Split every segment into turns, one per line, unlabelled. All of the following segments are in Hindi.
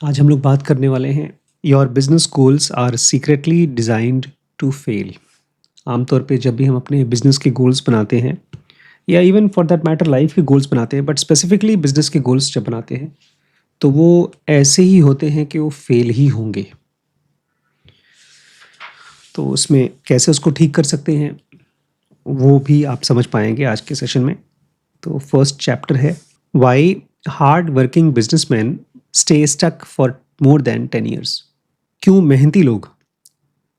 आज हम लोग बात करने वाले हैं your business goals are secretly designed to fail. आमतौर पे जब भी हम अपने बिजनेस के गोल्स बनाते हैं या even for that matter life के गोल्स बनाते हैं, बट स्पेसिफिकली बिजनेस के गोल्स जब बनाते हैं तो वो ऐसे ही होते हैं कि वो फेल ही होंगे। तो उसमें कैसे उसको ठीक कर सकते हैं वो भी आप समझ पाएंगे आज के सेशन में। तो फर्स्ट चैप्टर है why hard working businessman stay stuck for more than 10 years। क्यों मेहनती लोग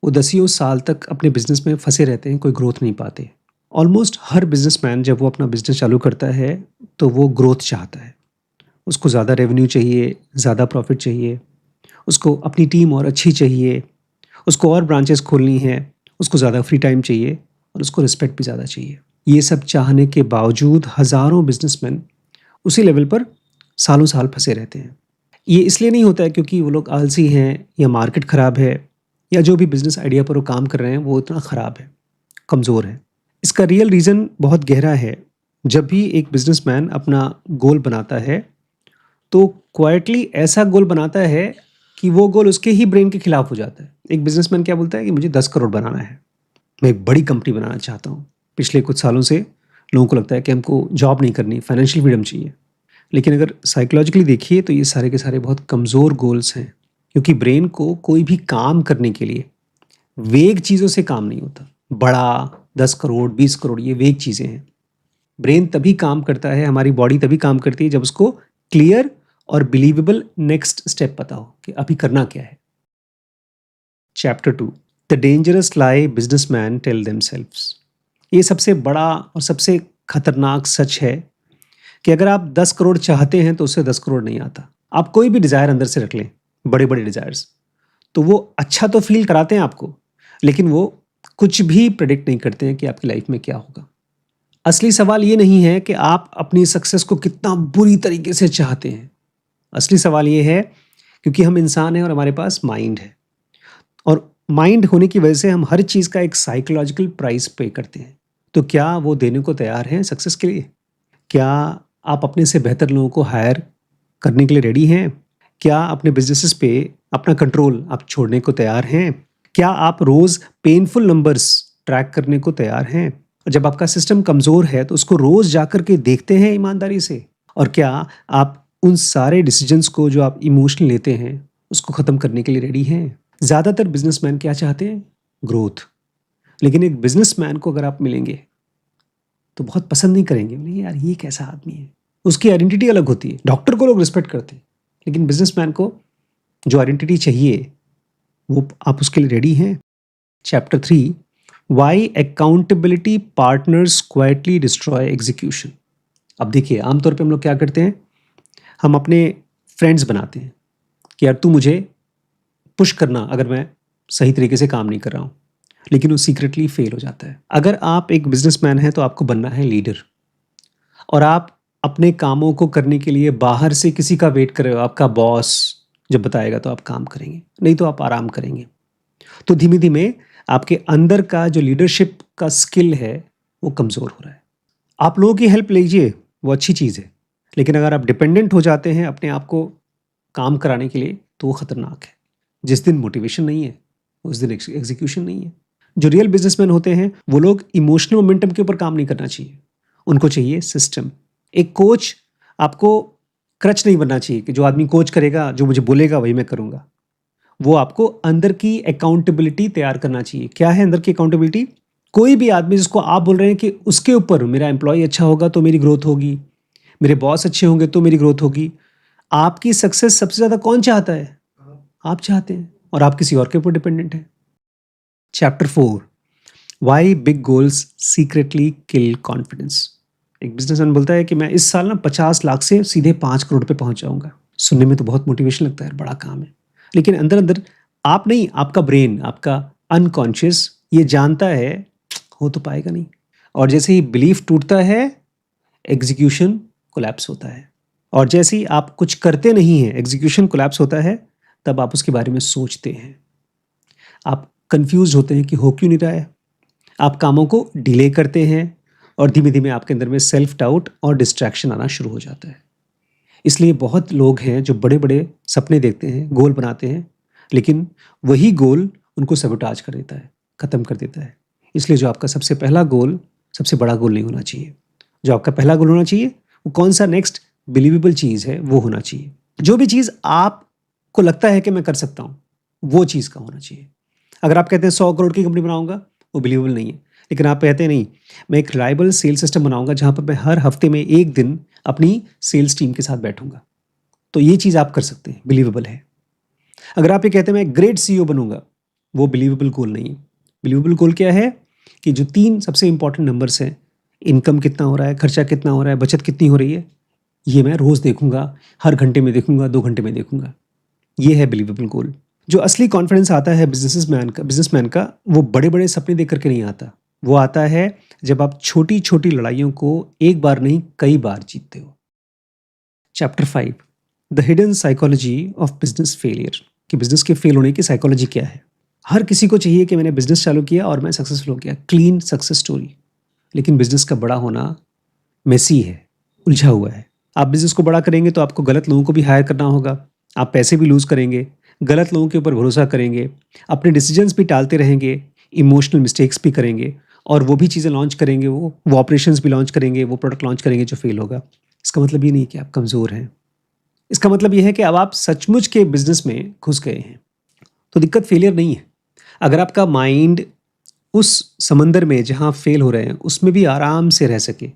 वो दसियों साल तक अपने बिजनेस में फंसे रहते हैं, कोई ग्रोथ नहीं पाते। ऑलमोस्ट हर बिजनेसमैन जब वो अपना बिजनेस चालू करता है तो वो ग्रोथ चाहता है। उसको ज़्यादा रेवेन्यू चाहिए, ज़्यादा प्रॉफिट चाहिए, उसको अपनी टीम और अच्छी चाहिए, उसको और ब्रांचेस खोलनी है, उसको ज़्यादा फ्री टाइम चाहिए और उसको रिस्पेक्ट भी ज़्यादा चाहिए। ये सब चाहने के बावजूद हज़ारों बिजनेसमैन उसी लेवल पर सालों साल फंसे रहते हैं। ये इसलिए नहीं होता है क्योंकि वो लोग आलसी हैं या मार्केट ख़राब है या जो भी बिज़नेस आइडिया पर वो काम कर रहे हैं वो इतना ख़राब है, कमज़ोर है। इसका रियल रीज़न बहुत गहरा है। जब भी एक बिज़नेसमैन अपना गोल बनाता है तो क्वाइटली ऐसा गोल बनाता है कि वो गोल उसके ही ब्रेन के खिलाफ हो जाता है। एक बिज़नेसमैन क्या बोलता है कि मुझे 10 करोड़ बनाना है, मैं एक बड़ी कंपनी बनाना चाहता हूँ। पिछले कुछ सालों से लोगों को लगता है कि हमको जॉब नहीं करनी, फाइनेंशियल फ्रीडम चाहिए। लेकिन अगर साइकोलॉजिकली देखिए तो ये सारे के सारे बहुत कमज़ोर गोल्स हैं, क्योंकि ब्रेन को कोई भी काम करने के लिए वेग चीज़ों से काम नहीं होता। बड़ा 10 करोड़ 20 करोड़ ये वेग चीज़ें हैं। ब्रेन तभी काम करता है, हमारी बॉडी तभी काम करती है जब उसको क्लियर और बिलीवेबल नेक्स्ट स्टेप पता हो कि अभी करना क्या है। Chapter 2 the dangerous lie businessman tell themselves. ये सबसे बड़ा और सबसे खतरनाक सच है कि अगर आप 10 करोड़ चाहते हैं तो उससे 10 करोड़ नहीं आता। आप कोई भी डिज़ायर अंदर से रख लें, बड़े बड़े डिज़ायर्स, तो वो अच्छा तो फील कराते हैं आपको, लेकिन वो कुछ भी प्रेडिक्ट नहीं करते हैं कि आपकी लाइफ में क्या होगा। असली सवाल ये नहीं है कि आप अपनी सक्सेस को कितना बुरी तरीके से चाहते हैं। असली सवाल ये है क्योंकि हम इंसान हैं और हमारे पास माइंड है, और माइंड होने की वजह से हम हर चीज़ का एक साइकोलॉजिकल प्राइस पे करते हैं। तो क्या वो देने को तैयार हैं सक्सेस के लिए? क्या आप अपने से बेहतर लोगों को हायर करने के लिए रेडी हैं? क्या अपने बिजनेसेस पे अपना कंट्रोल आप छोड़ने को तैयार हैं? क्या आप रोज़ पेनफुल नंबर्स ट्रैक करने को तैयार हैं? जब आपका सिस्टम कमज़ोर है तो उसको रोज़ जाकर के देखते हैं ईमानदारी से? और क्या आप उन सारे डिसीजंस को जो आप इमोशनल लेते हैं उसको ख़त्म करने के लिए रेडी हैं? ज़्यादातर बिजनेसमैन क्या चाहते हैं? ग्रोथ। लेकिन एक बिजनेसमैन को अगर आप मिलेंगे तो बहुत पसंद नहीं करेंगे, नहीं यार ये कैसा आदमी है। उसकी आइडेंटिटी अलग होती है। डॉक्टर को लोग रिस्पेक्ट करते हैं, लेकिन बिजनेसमैन को जो आइडेंटिटी चाहिए वो आप उसके लिए रेडी हैं। Chapter 3 why accountability partners quietly destroy execution. अब देखिए, आमतौर पे हम लोग क्या करते हैं, हम अपने फ्रेंड्स बनाते हैं कि यार तू मुझे पुश करना अगर मैं सही तरीके से काम नहीं कर रहा हूँ, लेकिन वो सीक्रेटली फेल हो जाता है। अगर आप एक बिजनेसमैन हैं तो आपको बनना है लीडर, और आप अपने कामों को करने के लिए बाहर से किसी का वेट कर रहे हो। आपका बॉस जब बताएगा तो आप काम करेंगे, नहीं तो आप आराम करेंगे। तो धीमे धीमे आपके अंदर का जो लीडरशिप का स्किल है वो कमज़ोर हो रहा है। आप लोगों की हेल्प लीजिए, वो अच्छी चीज़ है, लेकिन अगर आप डिपेंडेंट हो जाते हैं अपने आप को काम कराने के लिए तो वो खतरनाक है। जिस दिन मोटिवेशन नहीं है उस दिन एग्जीक्यूशन नहीं है। जो रियल बिजनेसमैन होते हैं वो लोग इमोशनल मोमेंटम के ऊपर काम नहीं करना चाहिए, उनको चाहिए सिस्टम। एक कोच आपको क्रच नहीं बनना चाहिए कि जो आदमी कोच करेगा, जो मुझे बोलेगा वही मैं करूँगा। वो आपको अंदर की अकाउंटेबिलिटी तैयार करना चाहिए। क्या है अंदर की अकाउंटेबिलिटी? कोई भी आदमी जिसको आप बोल रहे हैं कि उसके ऊपर मेरा एम्प्लॉय अच्छा होगा तो मेरी ग्रोथ होगी, मेरे बॉस अच्छे होंगे तो मेरी ग्रोथ होगी। आपकी सक्सेस सबसे ज़्यादा कौन चाहता है? आप चाहते हैं, और आप किसी और के ऊपर डिपेंडेंट हैं। Chapter 4 why big goals secretly kill confidence. एक बिजनेसमैन बोलता है कि मैं इस साल ना 50 लाख से सीधे 5 करोड़ पे पहुंच जाऊंगा। सुनने में तो बहुत मोटिवेशन लगता है, बड़ा काम है, लेकिन अंदर अंदर आप नहीं, आपका ब्रेन, आपका अनकॉन्शियस ये जानता है हो तो पाएगा नहीं। और जैसे ही बिलीफ टूटता है एग्जीक्यूशन कोलैप्स होता है, और जैसे ही आप कुछ करते नहीं हैं एग्जीक्यूशन कोलैप्स होता है, तब आप उसके बारे में सोचते हैं। आप कंफ्यूज होते हैं कि हो क्यों नहीं रहा है। आप कामों को डिले करते हैं और धीमे धीमे आपके अंदर में सेल्फ डाउट और डिस्ट्रैक्शन आना शुरू हो जाता है। इसलिए बहुत लोग हैं जो बड़े-बड़े सपने देखते हैं, गोल बनाते हैं, लेकिन वही गोल उनको सबोटाज कर देता है, ख़त्म कर देता है। इसलिए जो आपका सबसे पहला गोल, सबसे बड़ा गोल नहीं होना चाहिए। जो आपका पहला गोल होना चाहिए, वो कौन-सा नेक्स्ट बिलीवेबल चीज़ है, वो होना चाहिए। जो भी चीज़ आपको लगता है कि मैं कर सकता हूँ, वो चीज़ का होना चाहिए। अगर आप कहते हैं 100 करोड़ की कंपनी बनाऊँगा, वो बिलीवेबल नहीं है। लेकिन आप कहते हैं नहीं, मैं एक रिलायबल सेल्स सिस्टम बनाऊँगा जहाँ पर मैं हर हफ्ते में 1 दिन अपनी सेल्स टीम के साथ बैठूँगा। तो ये चीज़ आप कर सकते हैं, बिलीवेबल है। अगर आप ये कहते हैं मैं ग्रेट सीईओ बनूँगा, वो बिलीवेबल गोल नहीं है। बिलीवेबल गोल क्या है कि जो 3 सबसे इम्पोर्टेंट नंबर्स हैं, इनकम कितना हो रहा है, खर्चा कितना हो रहा है, बचत कितनी हो रही है, ये मैं रोज़ देखूँगा, हर घंटे में देखूँगा, 2 घंटे में देखूँगा। ये है बिलीवेबल गोल। जो असली कॉन्फिडेंस आता है बिज़नेसमैन का, वो बड़े-बड़े सपने देख कर के नहीं आता। वो आता है जब आप छोटी-छोटी लड़ाइयों को एक बार नहीं, कई बार जीतते हो। Chapter 5 the hidden psychology of business failure कि बिजनेस के फेल होने की साइकोलॉजी क्या है। हर किसी को चाहिए कि मैंने बिजनेस चालू किया और मैं सक्सेसफुल हो गया, क्लीन सक्सेस स्टोरी। लेकिन बिजनेस का बड़ा होना मेसी है, उलझा हुआ है। आप बिजनेस को बड़ा करेंगे तो आपको गलत लोगों को भी हायर करना होगा, आप पैसे भी लूज़ करेंगे, गलत लोगों के ऊपर भरोसा करेंगे, अपने डिसीजंस भी टालते रहेंगे, इमोशनल मिस्टेक्स भी करेंगे और वो भी चीज़ें लॉन्च करेंगे, वो ऑपरेशंस भी लॉन्च करेंगे, वो प्रोडक्ट लॉन्च करेंगे जो फेल होगा। इसका मतलब ये नहीं कि आप कमज़ोर हैं। इसका मतलब ये है कि अब आप सचमुच के बिजनेस में घुस गए हैं। तो दिक्कत फेलियर नहीं है। अगर आपका माइंड उस समंदर में जहाँ फेल हो रहे हैं, उसमें भी आराम से रह सके,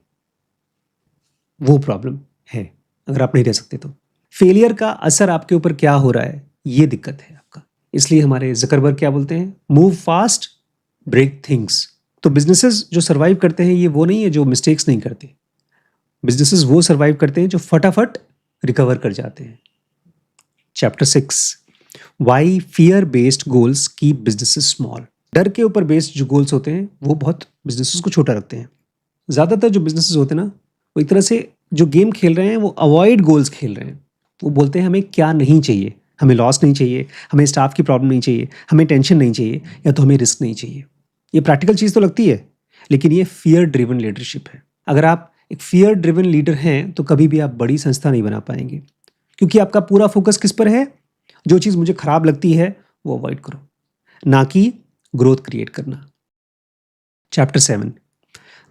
वो प्रॉब्लम है। अगर आप नहीं रह सकते तो। फेलियर का असर आपके ऊपर क्या हो रहा है, ये दिक्कत है आपका। इसलिए हमारे ज़करबर्ग क्या बोलते हैं, मूव फास्ट, ब्रेक थिंग्स। तो बिज़नेसेस जो सर्वाइव करते हैं, ये वो नहीं है जो मिस्टेक्स नहीं करते। बिज़नेसेस वो सर्वाइव करते हैं जो फटाफट रिकवर कर जाते हैं। Chapter 6 why fear based goals keep businesses small. डर के ऊपर बेस्ड जो गोल्स होते हैं, वो बहुत बिजनेसेस को छोटा रखते हैं। ज़्यादातर जो बिजनेसेस होते हैं ना, वो एक तरह से जो गेम खेल रहे हैं, वो अवॉइड गोल्स खेल रहे हैं। वो बोलते हैं हमें क्या नहीं चाहिए, हमें लॉस नहीं चाहिए, हमें स्टाफ की प्रॉब्लम नहीं चाहिए, हमें टेंशन नहीं चाहिए, या तो हमें रिस्क नहीं चाहिए। ये प्रैक्टिकल चीज़ तो लगती है, लेकिन ये फियर ड्रिवन लीडरशिप है। अगर आप एक फियर ड्रिवन लीडर हैं, तो कभी भी आप बड़ी संस्था नहीं बना पाएंगे, क्योंकि आपका पूरा फोकस किस पर है, जो चीज़ मुझे खराब लगती है वो अवॉइड करो, ना कि ग्रोथ क्रिएट करना। Chapter 7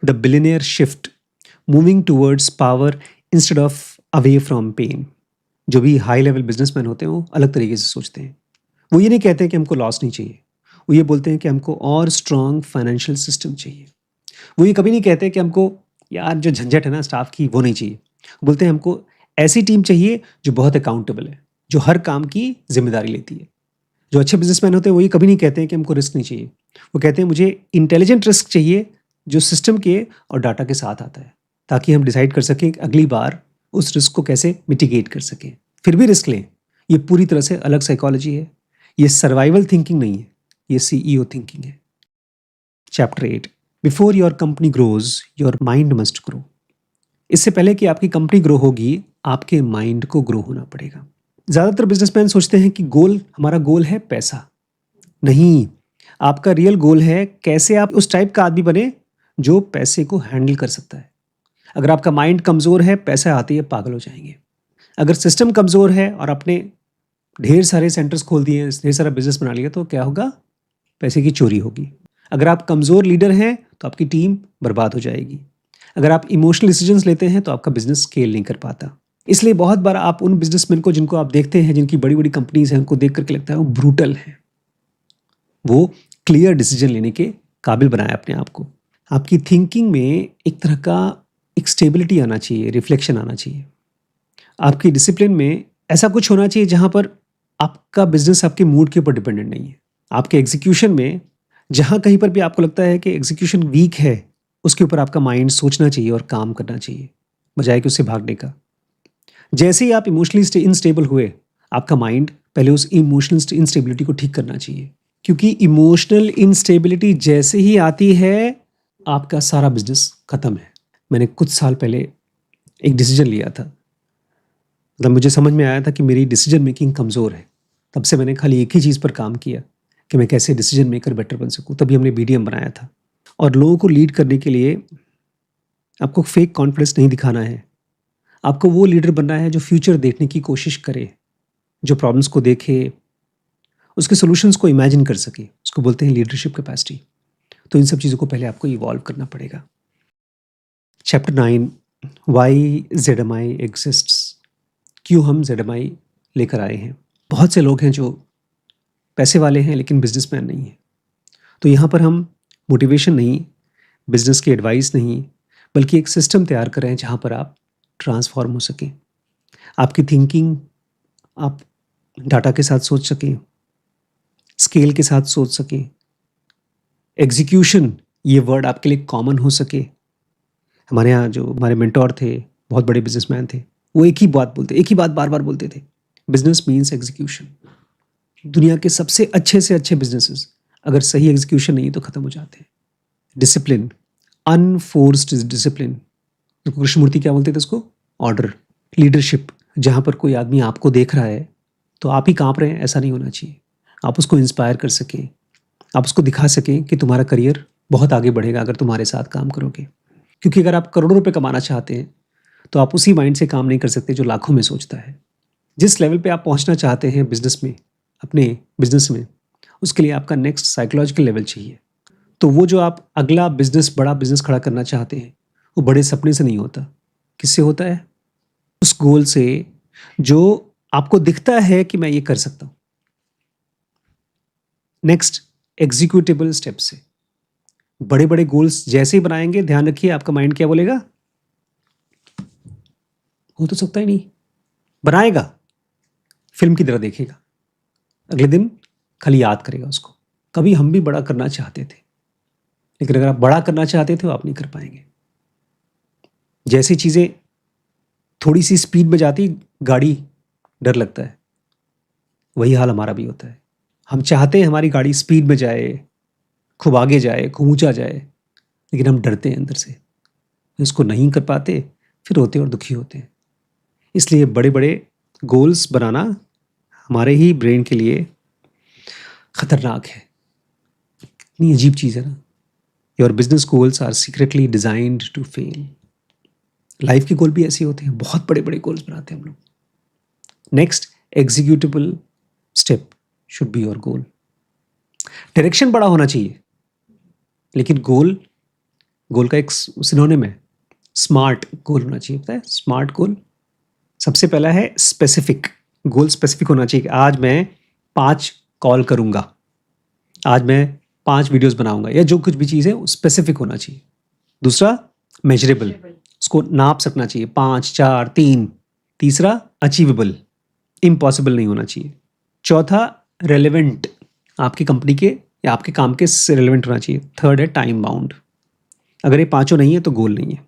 the billionaire shift moving towards power instead of away from pain. जो भी हाई लेवल बिजनेसमैन होते हैं, वो अलग तरीके से सोचते हैं। वो ये नहीं कहते कि हमको लॉस नहीं चाहिए, वो ये बोलते हैं कि हमको और स्ट्रांग फाइनेंशियल सिस्टम चाहिए। वो ये कभी नहीं कहते कि हमको यार जो झंझट है ना स्टाफ की, वो नहीं चाहिए। बोलते हैं हमको ऐसी टीम चाहिए जो बहुत अकाउंटेबल है, जो हर काम की जिम्मेदारी लेती है। जो अच्छे बिजनेसमैन होते हैं वो ये कभी नहीं कहते हैं कि हमको रिस्क नहीं चाहिए। वो कहते हैं मुझे इंटेलिजेंट रिस्क चाहिए जो सिस्टम के और डाटा के साथ आता है, ताकि हम डिसाइड कर सकें कि अगली बार उस रिस्क को कैसे मिटिगेट कर सकें। फिर भी रिस्क लें। ये पूरी तरह से अलग साइकोलॉजी है। ये सर्वाइवल थिंकिंग नहीं है, ये सीईओ थिंकिंग है। Chapter 8 before your company grows your mind must grow. इससे पहले कि आपकी कंपनी ग्रो होगी, आपके माइंड को ग्रो होना पड़ेगा। ज़्यादातर बिजनेसमैन सोचते हैं कि हमारा गोल है पैसा। नहीं, आपका रियल गोल है कैसे आप उस टाइप का आदमी बने जो पैसे को हैंडल कर सकता है। अगर आपका माइंड कमज़ोर है, पैसा आते ही पागल हो जाएंगे। अगर सिस्टम कमज़ोर है और आपने ढेर सारे सेंटर्स खोल दिए, ढेर सारा बिजनेस बना लिया, तो क्या होगा, पैसे की चोरी होगी। अगर आप कमज़ोर लीडर हैं तो आपकी टीम बर्बाद हो जाएगी। अगर आप इमोशनल डिसीजंस लेते हैं तो आपका बिजनेस स्केल नहीं कर पाता। इसलिए बहुत बार आप उन बिजनेसमैन को जिनको आप देखते हैं, जिनकी बड़ी बड़ी कंपनीज हैं, उनको देख करके लगता है वो ब्रूटल है। वो क्लियर डिसीजन लेने के काबिल बनाया अपने आप को। आपकी थिंकिंग में एक तरह का एक स्टेबिलिटी आना चाहिए, रिफ्लेक्शन आना चाहिए। आपकी डिसिप्लिन में ऐसा कुछ होना चाहिए जहाँ पर आपका बिजनेस आपके मूड के ऊपर डिपेंडेंट नहीं है। आपके एग्जीक्यूशन में जहाँ कहीं पर भी आपको लगता है कि एग्जीक्यूशन वीक है, उसके ऊपर आपका माइंड सोचना चाहिए और काम करना चाहिए, बजाय कि उससे भागने का। जैसे ही आप इमोशनली इनस्टेबल हुए, आपका माइंड पहले उस इमोशनल इंस्टेबिलिटी को ठीक करना चाहिए, क्योंकि इमोशनल इंस्टेबिलिटी जैसे ही आती है, आपका सारा बिजनेस खत्म है। मैंने कुछ साल पहले एक डिसीजन लिया था, मतलब मुझे समझ में आया था कि मेरी डिसीजन मेकिंग कमज़ोर है। तब से मैंने खाली एक ही चीज़ पर काम किया कि मैं कैसे डिसीजन मेकर बेटर बन सकूँ। तभी हमने BDM बनाया था। और लोगों को लीड करने के लिए आपको फेक कॉन्फिडेंस नहीं दिखाना है, आपको वो लीडर बनना है जो फ्यूचर देखने की कोशिश करे, जो प्रॉब्लम्स को देखे, उसके सॉल्यूशंस को इमेजिन कर सके। उसको बोलते हैं लीडरशिप कैपेसिटी। तो इन सब चीज़ों को पहले आपको इवॉल्व करना पड़ेगा। Chapter 9, why ZMI exists. क्यों हम ZMI लेकर आए हैं। बहुत से लोग हैं जो पैसे वाले हैं लेकिन बिजनेसमैन नहीं हैं। तो यहाँ पर हम मोटिवेशन नहीं, बिजनेस की एडवाइस नहीं, बल्कि एक सिस्टम तैयार कर रहे हैं जहाँ पर आप ट्रांसफॉर्म हो सकें। आपकी थिंकिंग आप डाटा के साथ सोच सकें, स्केल के साथ सोच सकें, एग्जीक्यूशन ये वर्ड आपके लिए कॉमन हो सके। हमारे यहाँ जो हमारे मेंटोर थे, बहुत बड़े बिजनेसमैन थे, वो एक ही बात बार बार बोलते थे, बिजनेस मीन्स एग्जीक्यूशन। दुनिया के सबसे अच्छे से अच्छे बिजनेसेस अगर सही एग्जीक्यूशन नहीं तो ख़त्म हो जाते हैं। डिसिप्लिन, अनफोर्स्ड डिसिप्लिन, कृष्णमूर्ति क्या बोलते थे उसको, ऑर्डर। लीडरशिप, जहाँ पर कोई आदमी आपको देख रहा है तो आप ही काँप रहे हैं, ऐसा नहीं होना चाहिए। आप उसको इंस्पायर कर सकें, आप उसको दिखा सकें कि तुम्हारा करियर बहुत आगे बढ़ेगा अगर तुम्हारे साथ काम करोगे। क्योंकि अगर आप करोड़ों रुपए कमाना चाहते हैं तो आप उसी माइंड से काम नहीं कर सकते जो लाखों में सोचता है। जिस लेवल पे आप पहुंचना चाहते हैं बिजनेस में, अपने बिजनेस में, उसके लिए आपका नेक्स्ट साइकोलॉजिकल लेवल चाहिए। तो वो जो आप अगला बिजनेस, बड़ा बिजनेस खड़ा करना चाहते हैं, वो बड़े सपने से नहीं होता। किससे होता है? उस गोल से जो आपको दिखता है कि मैं ये कर सकता हूँ। नेक्स्ट, एग्जीक्यूटेबल स्टेप से। बड़े बड़े गोल्स जैसे ही बनाएंगे, ध्यान रखिए आपका माइंड क्या बोलेगा, हो तो सकता ही नहीं, बनाएगा, फिल्म की तरह देखेगा, अगले दिन खाली याद करेगा उसको। कभी हम भी बड़ा करना चाहते थे, लेकिन अगर आप बड़ा करना चाहते थे तो आप नहीं कर पाएंगे। जैसी चीज़ें थोड़ी सी स्पीड में जाती, गाड़ी डर लगता है, वही हाल हमारा भी होता है। हम चाहते हैं हमारी गाड़ी स्पीड में जाए, खूब आगे जाए, खूब ऊंचा जाए, लेकिन हम डरते हैं अंदर से, उसको नहीं कर पाते, फिर रोते और दुखी होते हैं। इसलिए बड़े बड़े गोल्स बनाना हमारे ही ब्रेन के लिए खतरनाक है। इतनी अजीब चीज़ है ना। Your business goals are secretly designed to fail. Life के गोल भी ऐसे होते हैं, बहुत बड़े बड़े गोल्स बनाते हैं हम लोग। Next, executable step should be your goal. Direction बड़ा होना चाहिए, लेकिन गोल का एक सिनोनिम है, स्मार्ट गोल होना चाहिए। पता है स्मार्ट गोल? सबसे पहला है स्पेसिफिक गोल। स्पेसिफिक होना चाहिए कि आज मैं 5 कॉल करूंगा, आज मैं 5 वीडियोस बनाऊंगा, या जो कुछ भी चीज़ है वो स्पेसिफिक होना चाहिए। दूसरा, मेजरेबल, उसको नाप सकना चाहिए, 5, 4, 3। तीसरा, अचीवेबल, इम्पॉसिबल नहीं होना चाहिए। चौथा, रेलेवेंट, आपकी कंपनी के या आपके काम के से रेलेवेंट होना चाहिए। थर्ड है टाइम बाउंड। अगर ये पांचों नहीं है तो गोल नहीं है।